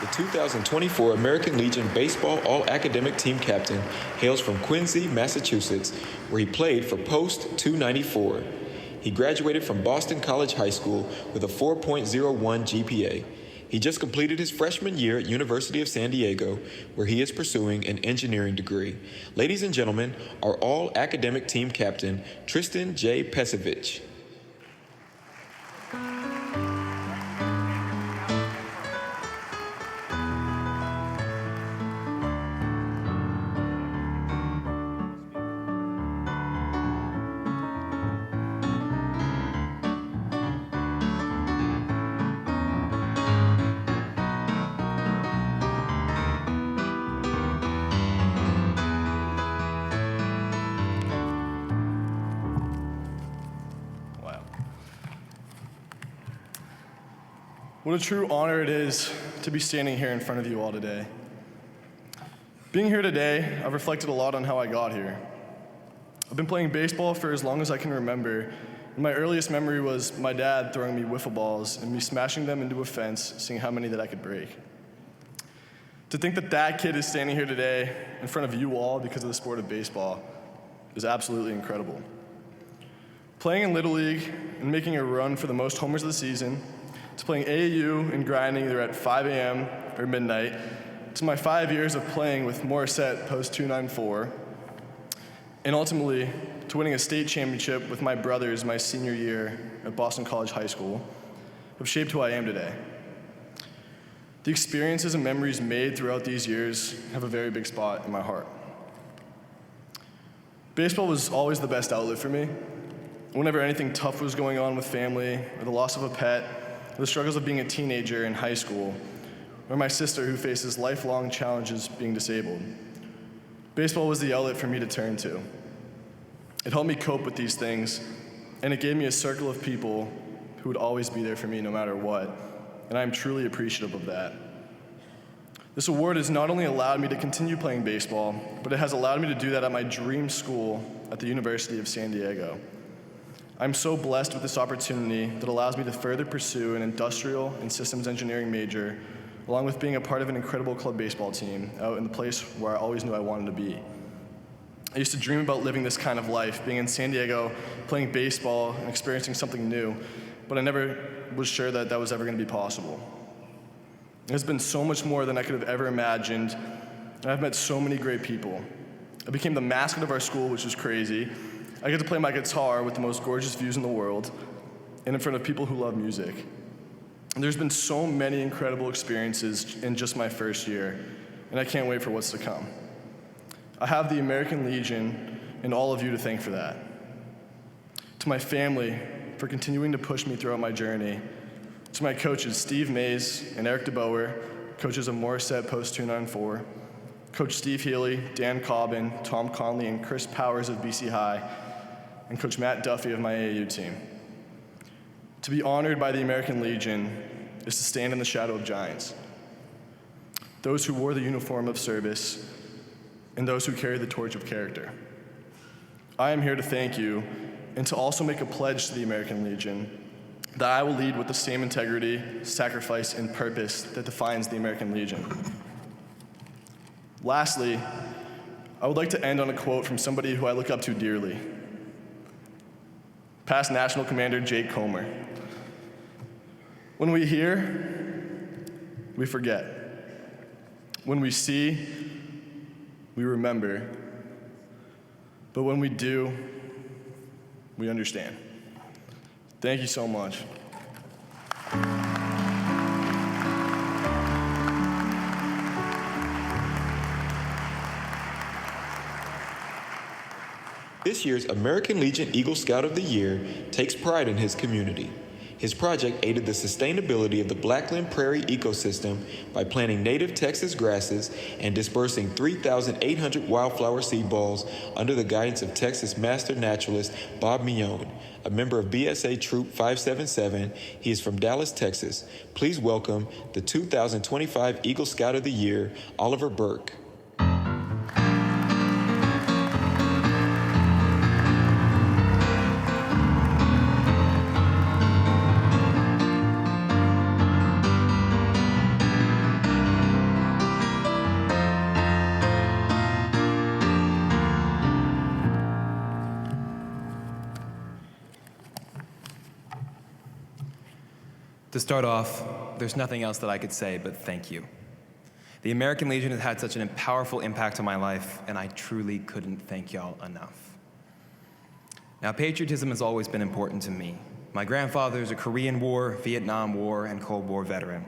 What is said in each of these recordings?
The 2024 American Legion Baseball All-Academic Team Captain hails from Quincy, Massachusetts, where he played for Post 294. He graduated from Boston College High School with a 4.01 GPA. He just completed his freshman year at University of San Diego, where he is pursuing an engineering degree. Ladies and gentlemen, our All-Academic Team Captain, Tristan J. Pesevich. What a true honor it is to be standing here in front of you all today. Being here today, I've reflected a lot on how I got here. I've been playing baseball for as long as I can remember, and my earliest memory was my dad throwing me wiffle balls and me smashing them into a fence, seeing how many that I could break. To think that that kid is standing here today in front of you all because of the sport of baseball is absolutely incredible. Playing in Little League and making a run for the most homers of the season, to playing AAU and grinding either at 5 a.m. or midnight, to my 5 years of playing with Morissette Post 294, and ultimately to winning a state championship with my brothers my senior year at Boston College High School, have shaped who I am today. The experiences and memories made throughout these years have a very big spot in my heart. Baseball was always the best outlet for me. Whenever anything tough was going on with family, or the loss of a pet, the struggles of being a teenager in high school, or my sister who faces lifelong challenges being disabled. Baseball was the outlet for me to turn to. It helped me cope with these things, and it gave me a circle of people who would always be there for me no matter what, and I'm truly appreciative of that. This award has not only allowed me to continue playing baseball, but it has allowed me to do that at my dream school at the University of San Diego. I'm so blessed with this opportunity that allows me to further pursue an industrial and systems engineering major, along with being a part of an incredible club baseball team out in the place where I always knew I wanted to be. I used to dream about living this kind of life, being in San Diego, playing baseball, and experiencing something new, but I never was sure that that was ever going to be possible. It has been so much more than I could have ever imagined, and I've met so many great people. I became the mascot of our school, which was crazy. I get to play my guitar with the most gorgeous views in the world and in front of people who love music. And there's been so many incredible experiences in just my first year, and I can't wait for what's to come. I have the American Legion and all of you to thank for that. To my family for continuing to push me throughout my journey. To my coaches, Steve Mays and Eric DeBoer, coaches of Morissette Post 294, Coach Steve Healy, Dan Cobbin, Tom Conley, and Chris Powers of BC High, and Coach Matt Duffy of my AAU team. To be honored by the American Legion is to stand in the shadow of giants, those who wore the uniform of service, and those who carry the torch of character. I am here to thank you and to also make a pledge to the American Legion that I will lead with the same integrity, sacrifice, and purpose that defines the American Legion. Lastly, I would like to end on a quote from somebody who I look up to dearly, past National Commander Jake Comer. When we hear, we forget. When we see, we remember. But when we do, we understand. Thank you so much. This year's American Legion Eagle Scout of the Year takes pride in his community. His project aided the sustainability of the Blackland Prairie ecosystem by planting native Texas grasses and dispersing 3,800 wildflower seed balls under the guidance of Texas master naturalist Bob Mione, a member of BSA Troop 577. He is from Dallas, Texas. Please welcome the 2025 Eagle Scout of the Year, Oliver Burke. To start off, there's nothing else that I could say but thank you. The American Legion has had such an powerful impact on my life, and I truly couldn't thank y'all enough. Now, patriotism has always been important to me. My grandfather is a Korean War, Vietnam War, and Cold War veteran.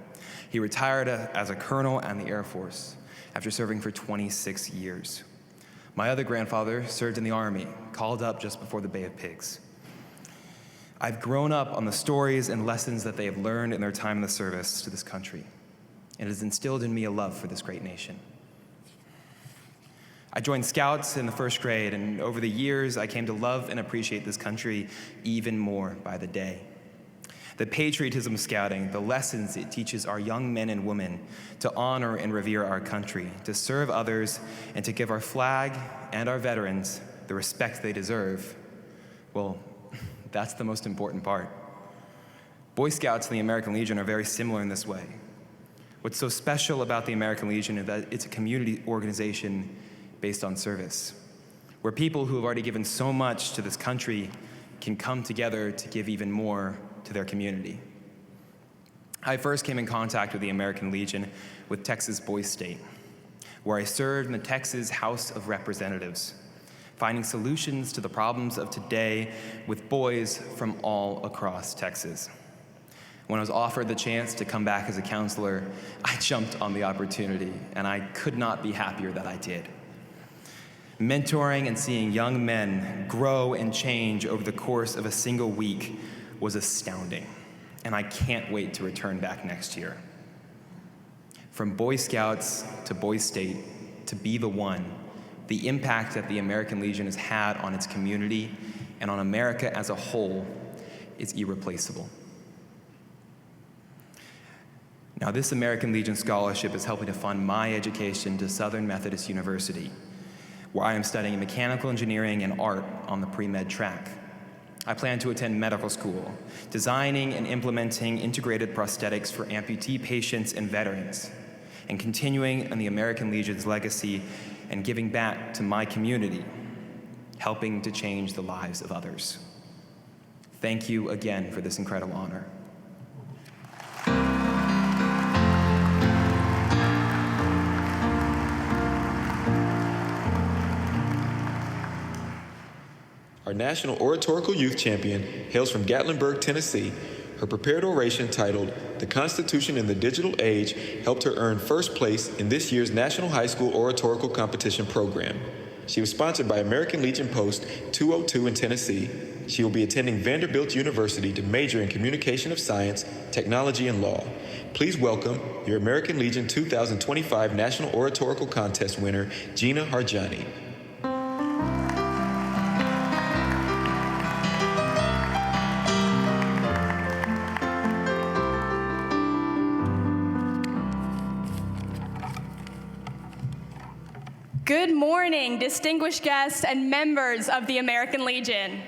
He retired as a colonel in the Air Force after serving for 26 years. My other grandfather served in the Army, called up just before the Bay of Pigs. I've grown up on the stories and lessons that they have learned in their time in the service to this country, and it has instilled in me a love for this great nation. I joined Scouts in the first grade, and over the years, I came to love and appreciate this country even more by the day. The patriotism of Scouting, the lessons it teaches our young men and women to honor and revere our country, to serve others, and to give our flag and our veterans the respect they deserve, well, that's the most important part. Boy Scouts and the American Legion are very similar in this way. What's so special about the American Legion is that it's a community organization based on service, where people who have already given so much to this country can come together to give even more to their community. I first came in contact with the American Legion with Texas Boys State, where I served in the Texas House of Representatives, finding solutions to the problems of today with boys from all across Texas. When I was offered the chance to come back as a counselor, I jumped on the opportunity, and I could not be happier that I did. Mentoring and seeing young men grow and change over the course of a single week was astounding, and I can't wait to return back next year. From Boy Scouts to Boys State to Be the One, the impact that the American Legion has had on its community and on America as a whole is irreplaceable. Now, this American Legion scholarship is helping to fund my education to Southern Methodist University, where I am studying mechanical engineering and art on the pre-med track. I plan to attend medical school, designing and implementing integrated prosthetics for amputee patients and veterans, and continuing on the American Legion's legacy and giving back to my community, helping to change the lives of others. Thank you again for this incredible honor. Our National Oratorical Youth Champion hails from Gatlinburg, Tennessee. Her prepared oration titled, "The Constitution in the Digital Age," helped her earn first place in this year's National High School Oratorical Competition program. She was sponsored by American Legion Post 202 in Tennessee. She will be attending Vanderbilt University to major in Communication of Science, Technology, and Law. Please welcome your American Legion 2025 National Oratorical Contest winner, Gina Harjani. Good morning, distinguished guests and members of the American Legion.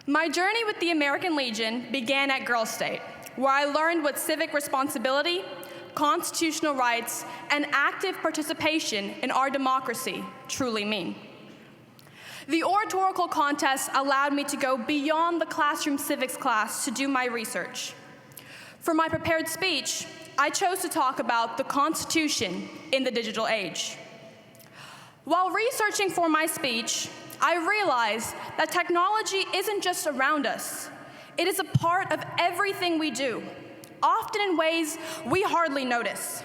My journey with the American Legion began at Girl State, where I learned what civic responsibility, constitutional rights, and active participation in our democracy truly mean. The oratorical contest allowed me to go beyond the classroom civics class to do my research. For my prepared speech, I chose to talk about the Constitution in the digital age. While researching for my speech, I realized that technology isn't just around us. It is a part of everything we do, often in ways we hardly notice.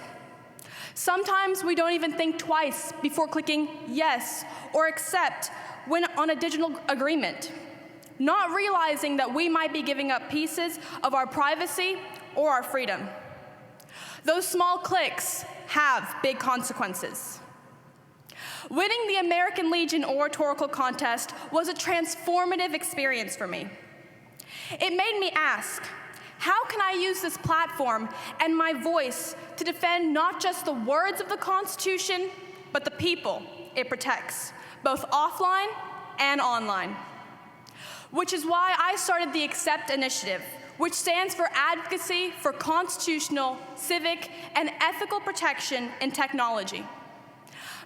Sometimes we don't even think twice before clicking yes or accept when on a digital agreement, not realizing that we might be giving up pieces of our privacy or our freedom. Those small clicks have big consequences. Winning the American Legion Oratorical Contest was a transformative experience for me. It made me ask, how can I use this platform and my voice to defend not just the words of the Constitution, but the people it protects, both offline and online? Which is why I started the ACCEPT initiative, which stands for Advocacy for Constitutional, Civic, and Ethical Protection in Technology.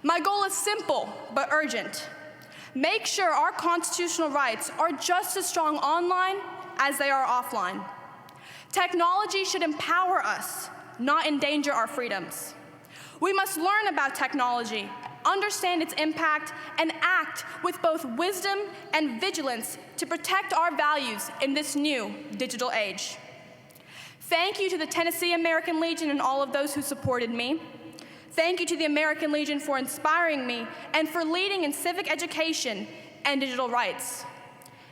My goal is simple but urgent: Make sure our constitutional rights are just as strong online as they are offline. Technology should empower us, not endanger our freedoms. We must learn about technology, understand its impact, and act with both wisdom and vigilance to protect our values in this new digital age. Thank you to the Tennessee American Legion and all of those who supported me. Thank you to the American Legion for inspiring me and for leading in civic education and digital rights.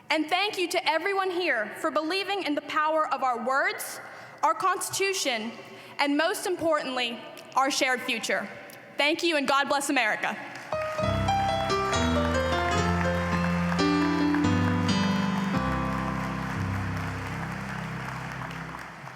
And thank you to everyone here for believing in the power of our words, our Constitution, and most importantly, our shared future. Thank you, and God bless America.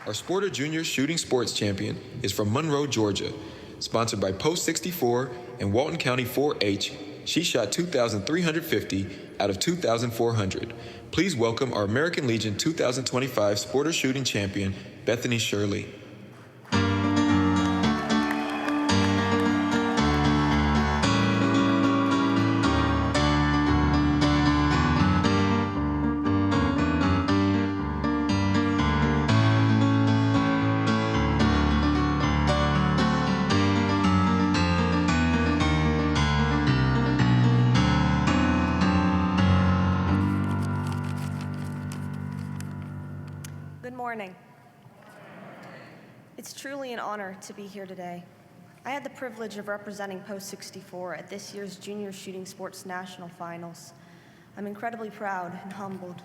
Our Sporter Junior Shooting Sports Champion is from Monroe, Georgia. Sponsored by Post 64 and Walton County 4-H, she shot 2,350 out of 2,400. Please welcome our American Legion 2025 Sporter Shooting Champion, Bethany Shirley. Good morning. It's truly an honor to be here today. I had the privilege of representing Post 64 at this year's Junior Shooting Sports National Finals. I'm incredibly proud and humbled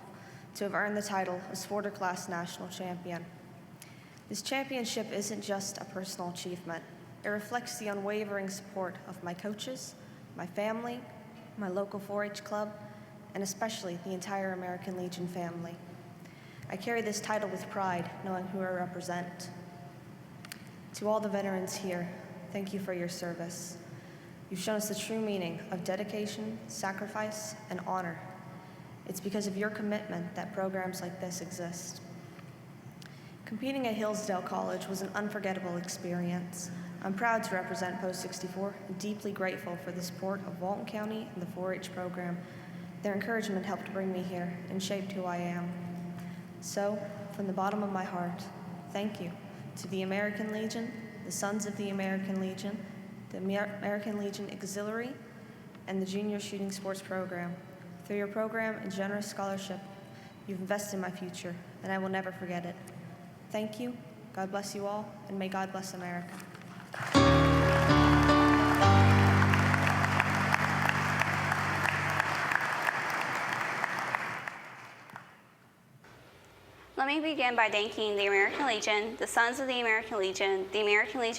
to have earned the title of Sporter Class National Champion. This championship isn't just a personal achievement. It reflects the unwavering support of my coaches, my family, my local 4-H club, and especially the entire American Legion family. I carry this title with pride, knowing who I represent. To all the veterans here, thank you for your service. You've shown us the true meaning of dedication, sacrifice, and honor. It's because of your commitment that programs like this exist. Competing at Hillsdale College was an unforgettable experience. I'm proud to represent Post 64 and deeply grateful for the support of Walton County and the 4-H program. Their encouragement helped bring me here and shaped who I am. So, from the bottom of my heart, thank you to the American Legion, the Sons of the American Legion, the American Legion Auxiliary, and the Junior Shooting Sports Program. Through your program and generous scholarship, you've invested in my future, and I will never forget it. Thank you, God bless you all, and may God bless America. Let me begin by thanking the American Legion, the Sons of the American Legion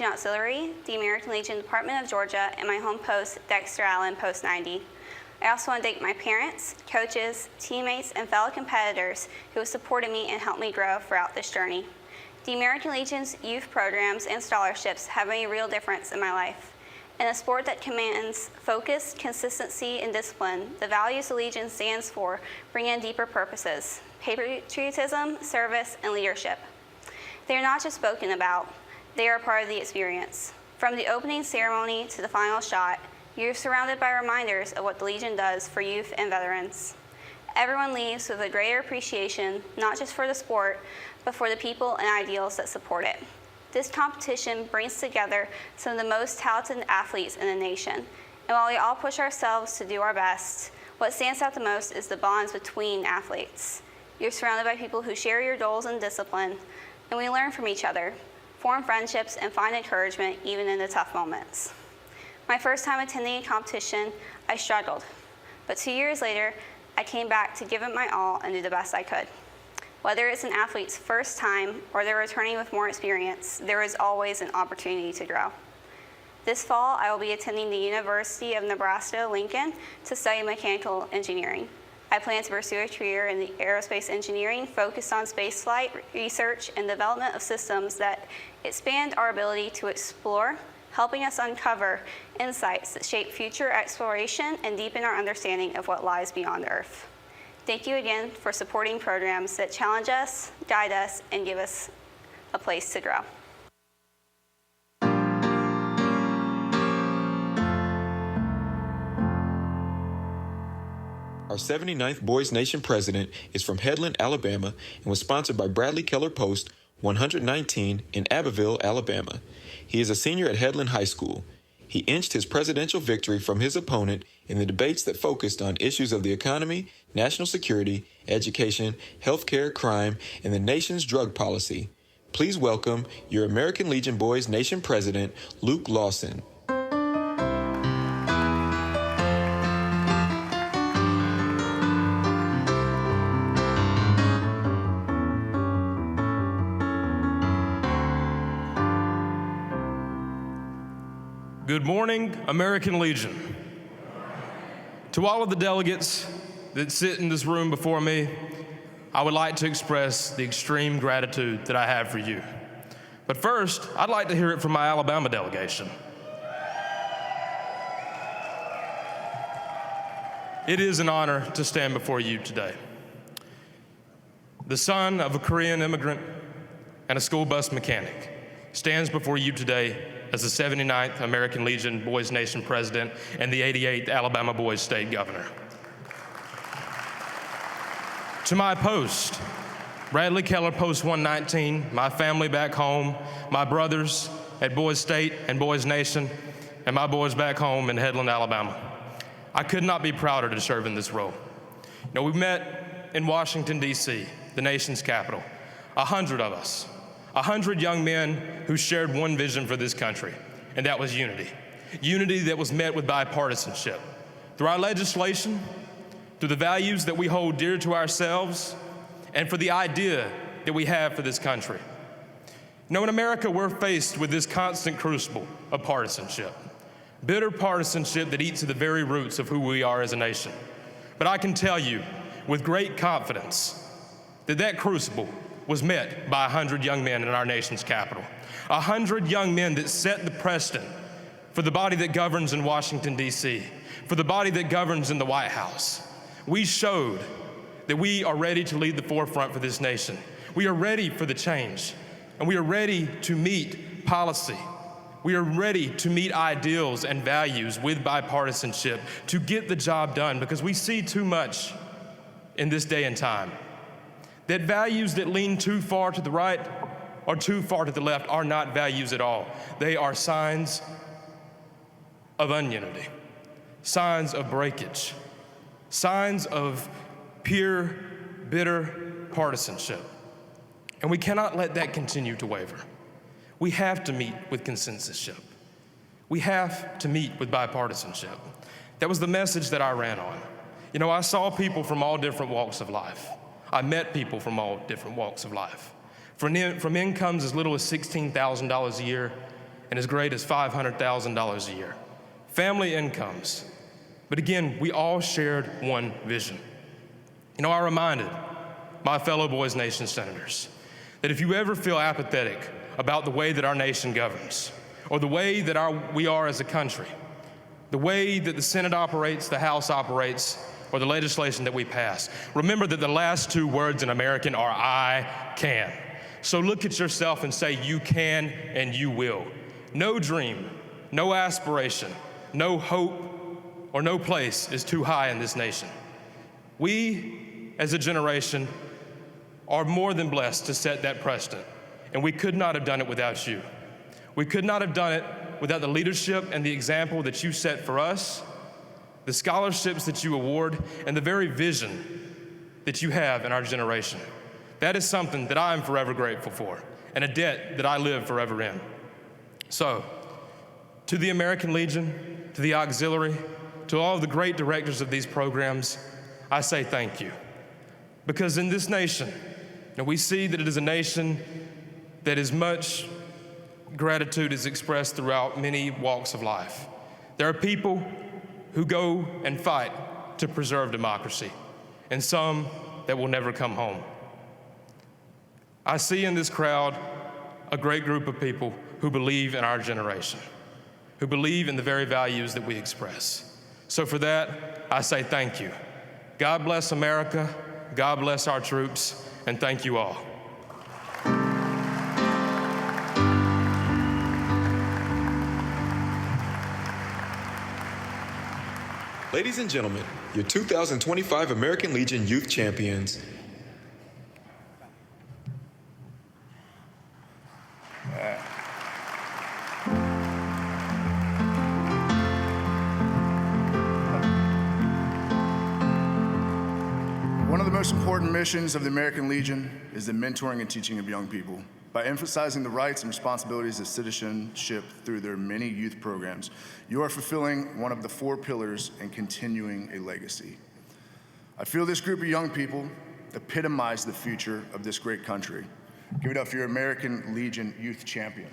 Auxiliary, the American Legion Department of Georgia, and my home post, Dexter Allen, Post 90. I also want to thank my parents, coaches, teammates, and fellow competitors who have supported me and helped me grow throughout this journey. The American Legion's youth programs and scholarships have made a real difference in my life. In a sport that commands focus, consistency, and discipline, the values the Legion stands for bring in deeper purposes: patriotism, service, and leadership. They are not just spoken about, they are a part of the experience. From the opening ceremony to the final shot, you're surrounded by reminders of what the Legion does for youth and veterans. Everyone leaves with a greater appreciation, not just for the sport, but for the people and ideals that support it. This competition brings together some of the most talented athletes in the nation. And while we all push ourselves to do our best, what stands out the most is the bonds between athletes. You're surrounded by people who share your goals and discipline, and we learn from each other, form friendships, and find encouragement even in the tough moments. My first time attending a competition, I struggled. But 2 years later, I came back to give it my all and do the best I could. Whether it's an athlete's first time or they're returning with more experience, there is always an opportunity to grow. This fall, I will be attending the University of Nebraska-Lincoln to study mechanical engineering. I plan to pursue a career in the aerospace engineering focused on spaceflight research and development of systems that expand our ability to explore, helping us uncover insights that shape future exploration and deepen our understanding of what lies beyond Earth. Thank you again for supporting programs that challenge us, guide us, and give us a place to grow. Our 79th Boys Nation president is from Headland, Alabama, and was sponsored by Bradley Keller Post 119 in Abbeville, Alabama. He is a senior at Headland High School. He inched his presidential victory from his opponent in the debates that focused on issues of the economy, national security, education, healthcare, crime, and the nation's drug policy. Please welcome your American Legion Boys Nation president, Luke Lawson. Good morning, American Legion. To all of the delegates that sit in this room before me, I would like to express the extreme gratitude that I have for you. But first, I'd like to hear it from my Alabama delegation. It is an honor to stand before you today. The son of a Korean immigrant and a school bus mechanic stands before you today as the 79th American Legion Boys Nation president and the 88th Alabama Boys State governor. To my post, Bradley Keller Post 119, my family back home, my brothers at Boys State and Boys Nation, and my boys back home in Headland, Alabama. I could not be prouder to serve in this role. We met in Washington, D.C., the nation's capital, 100 of us. 100 young men who shared one vision for this country, and that was unity. Unity that was met with bipartisanship. Through our legislation, through the values that we hold dear to ourselves, and for the idea that we have for this country. In America, we're faced with this constant crucible of partisanship. Bitter partisanship that eats at the very roots of who we are as a nation. But I can tell you with great confidence that that crucible was met by 100 young men in our nation's capital. 100 young men that set the precedent for the body that governs in Washington, D.C., for the body that governs in the White House. We showed that we are ready to lead the forefront for this nation. We are ready for the change, and we are ready to meet policy. We are ready to meet ideals and values with bipartisanship to get the job done, because we see too much in this day and time that values that lean too far to the right or too far to the left are not values at all. They are signs of ununity, signs of breakage, signs of pure, bitter partisanship. And we cannot let that continue to waver. We have to meet with consensusship. We have to meet with bipartisanship. That was the message that I ran on. I saw people from all different walks of life. I met people from all different walks of life, from incomes as little as $16,000 a year and as great as $500,000 a year. Family incomes. But again, we all shared one vision. I reminded my fellow Boys Nation senators that if you ever feel apathetic about the way that our nation governs, or the way that we are as a country, the way that the Senate operates, the House operates, or the legislation that we pass, remember that the last two words in American are I can. So look at yourself and say you can and you will. No dream, no aspiration, no hope, or no place is too high in this nation. We, as a generation, are more than blessed to set that precedent, and we could not have done it without you. We could not have done it without the leadership and the example that you set for us, the scholarships that you award, and the very vision that you have in our generation. That is something that I am forever grateful for, and a debt that I live forever in. So, to the American Legion, to the auxiliary, to all of the great directors of these programs, I say thank you. Because in this nation, we see that it is a nation that is much gratitude is expressed throughout many walks of life. There are people who go and fight to preserve democracy, and some that will never come home. I see in this crowd a great group of people who believe in our generation, who believe in the very values that we express. So for that, I say thank you. God bless America, God bless our troops, and thank you all. Ladies and gentlemen, your 2025 American Legion Youth Champions. One of the most important missions of the American Legion is the mentoring and teaching of young people. By emphasizing the rights and responsibilities of citizenship through their many youth programs, you are fulfilling one of the 4 pillars and continuing a legacy. I feel this group of young people epitomize the future of this great country. Give it up for your American Legion Youth Champions.